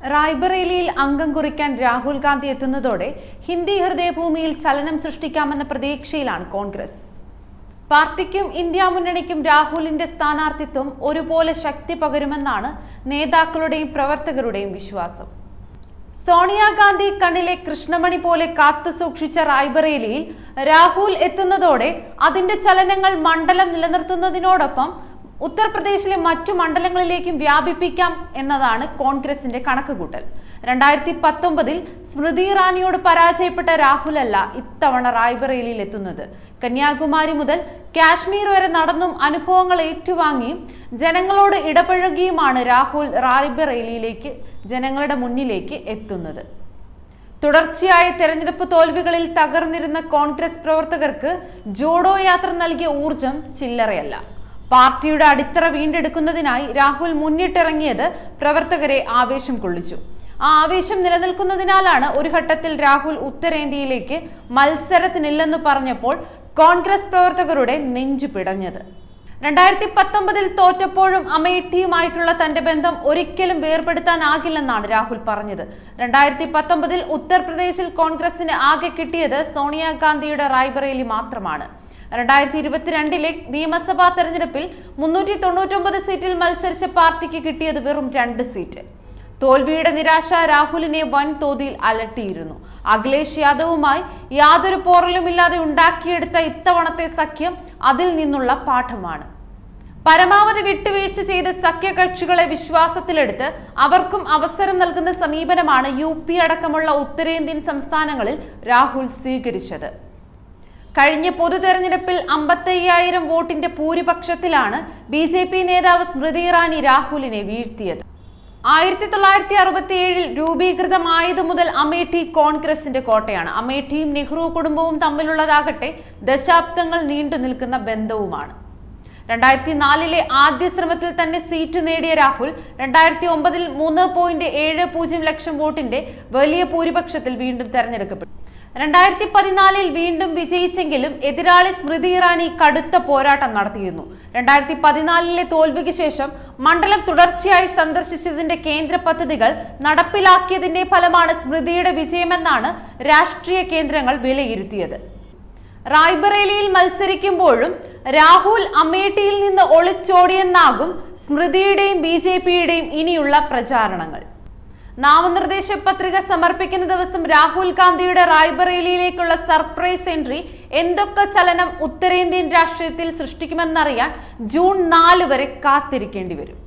റായ്ബറേലിയിൽ അംഗം കുറിക്കാൻ രാഹുൽ ഗാന്ധി എത്തുന്നതോടെ ഹിന്ദി ഹൃദയഭൂമിയിൽ ചലനം സൃഷ്ടിക്കാമെന്ന പ്രതീക്ഷയിലാണ് കോൺഗ്രസ്. പാർട്ടിക്കും ഇന്ത്യ മുന്നണിക്കും രാഹുലിന്റെ സ്ഥാനാർത്ഥിത്വം ഒരുപോലെ ശക്തി പകരുമെന്നാണ് നേതാക്കളുടെയും പ്രവർത്തകരുടെയും വിശ്വാസം. സോണിയാഗാന്ധി കണ്ണിലെ കൃഷ്ണമണി പോലെ കാത്തു സൂക്ഷിച്ച റായ്ബറേലിയിൽ രാഹുൽ എത്തുന്നതോടെ അതിന്റെ ചലനങ്ങൾ മണ്ഡലം നിലനിർത്തുന്നതിനോടൊപ്പം ഉത്തർപ്രദേശിലെ മറ്റു മണ്ഡലങ്ങളിലേക്കും വ്യാപിപ്പിക്കാം എന്നതാണ് കോൺഗ്രസിന്റെ കണക്കുകൂട്ടൽ. 2019 സ്മൃതി ഇറാനിയോട് പരാജയപ്പെട്ട രാഹുലല്ല ഇത്തവണ റായ്ബറേലിയിൽ എത്തുന്നത്. കന്യാകുമാരി മുതൽ കാശ്മീർ വരെ നടന്നും അനുഭവങ്ങൾ ഏറ്റുവാങ്ങിയും ജനങ്ങളോട് ഇടപഴകിയുമാണ് രാഹുൽ റായ്ബറേലിയിലേക്ക് ജനങ്ങളുടെ മുന്നിലേക്ക് എത്തുന്നത്. തുടർച്ചയായ തെരഞ്ഞെടുപ്പ് തോൽവികളിൽ തകർന്നിരുന്ന കോൺഗ്രസ് പ്രവർത്തകർക്ക് ജോഡോ യാത്ര നൽകിയ ഊർജം ചില്ലറയല്ല. പാർട്ടിയുടെ അടിത്തറ വീണ്ടെടുക്കുന്നതിനായി രാഹുൽ മുന്നിട്ടിറങ്ങിയത് പ്രവർത്തകരെ ആവേശം കൊള്ളിച്ചു. ആ ആവേശം നിലനിൽക്കുന്നതിനാലാണ് ഒരു ഘട്ടത്തിൽ രാഹുൽ ഉത്തരേന്ത്യയിലേക്ക് മത്സരത്തിനില്ലെന്ന് പറഞ്ഞപ്പോൾ കോൺഗ്രസ് പ്രവർത്തകരുടെ നെഞ്ചു പിടഞ്ഞത്. 2019 തോറ്റപ്പോഴും അമേഠിയുമായിട്ടുള്ള തന്റെ ബന്ധം ഒരിക്കലും വേർപെടുത്താനാകില്ലെന്നാണ് രാഹുൽ പറഞ്ഞത്. 2019 ഉത്തർപ്രദേശിൽ കോൺഗ്രസിന് ആകെ കിട്ടിയത് സോണിയാഗാന്ധിയുടെ റായ്ബറേലി മാത്രമാണ്. 2022 നിയമസഭാ തെരഞ്ഞെടുപ്പിൽ 399 സീറ്റിൽ മത്സരിച്ച പാർട്ടിക്ക് കിട്ടിയത് വെറും 2 സീറ്റ്. തോൽവിയുടെ നിരാശ രാഹുലിനെ വൻതോതിൽ അലട്ടിയിരുന്നു. അഖിലേഷ് യാദവുമായി യാതൊരു പോറലുമില്ലാതെ ഉണ്ടാക്കിയെടുത്ത ഇത്തവണത്തെ സഖ്യം അതിൽ നിന്നുള്ള പാഠമാണ്. പരമാവധി വിട്ടുവീഴ്ച ചെയ്ത് സഖ്യകക്ഷികളെ വിശ്വാസത്തിലെടുത്ത് അവർക്കും അവസരം നൽകുന്ന സമീപനമാണ് UP അടക്കമുള്ള ഉത്തരേന്ത്യൻ സംസ്ഥാനങ്ങളിൽ രാഹുൽ സ്വീകരിച്ചത്. കഴിഞ്ഞ പൊതു തെരഞ്ഞെടുപ്പിൽ 55,000 വോട്ടിന്റെ ഭൂരിപക്ഷത്തിലാണ് BJP നേതാവ് സ്മൃതി ഇറാനി രാഹുലിനെ വീഴ്ത്തിയത്. 1967 രൂപീകൃതമായതു മുതൽ അമേഠി കോൺഗ്രസിന്റെ കോട്ടയാണ്. അമേഠിയും നെഹ്റു കുടുംബവും തമ്മിലുള്ളതാകട്ടെ ദശാബ്ദങ്ങൾ നീണ്ടു നിൽക്കുന്ന ബന്ധവുമാണ്. 2004 ആദ്യ ശ്രമത്തിൽ തന്നെ സീറ്റ് നേടിയ രാഹുൽ 2009 3.70 ലക്ഷം വോട്ടിന്റെ വലിയ ഭൂരിപക്ഷത്തിൽ വീണ്ടും തെരഞ്ഞെടുക്കപ്പെട്ടു. 2014 വീണ്ടും വിജയിച്ചെങ്കിലും എതിരാളി സ്മൃതി ഇറാനി കടുത്ത പോരാട്ടം നടത്തിയിരുന്നു. 2014 തോൽവിക്ക് ശേഷം മണ്ഡലം തുടർച്ചയായി സന്ദർശിച്ചതിന്റെ കേന്ദ്ര പദ്ധതികൾ നടപ്പിലാക്കിയതിന്റെ ഫലമാണ് സ്മൃതിയുടെ വിജയമെന്നാണ് രാഷ്ട്രീയ കേന്ദ്രങ്ങൾ വിലയിരുത്തിയത്. റായ്ബറേലിയിൽ മത്സരിക്കുമ്പോഴും രാഹുൽ അമേഠിയിൽ നിന്ന് ഒളിച്ചോടിയെന്നാകും സ്മൃതിയുടെയും BJPയുടെയും ഇനിയുള്ള പ്രചാരണങ്ങൾ. നാമനിർദ്ദേശ പത്രിക സമർപ്പിക്കുന്ന ദിവസം രാഹുൽ ഗാന്ധിയുടെ റായ്ബറേലിയിലേക്കുള്ള സർപ്രൈസ് എൻട്രി എന്തൊക്കെ ചലനം ഉത്തരേന്ത്യൻ രാഷ്ട്രീയത്തിൽ സൃഷ്ടിക്കുമെന്നറിയാൻ ജൂൺ 4 വരെ കാത്തിരിക്കേണ്ടി വരും.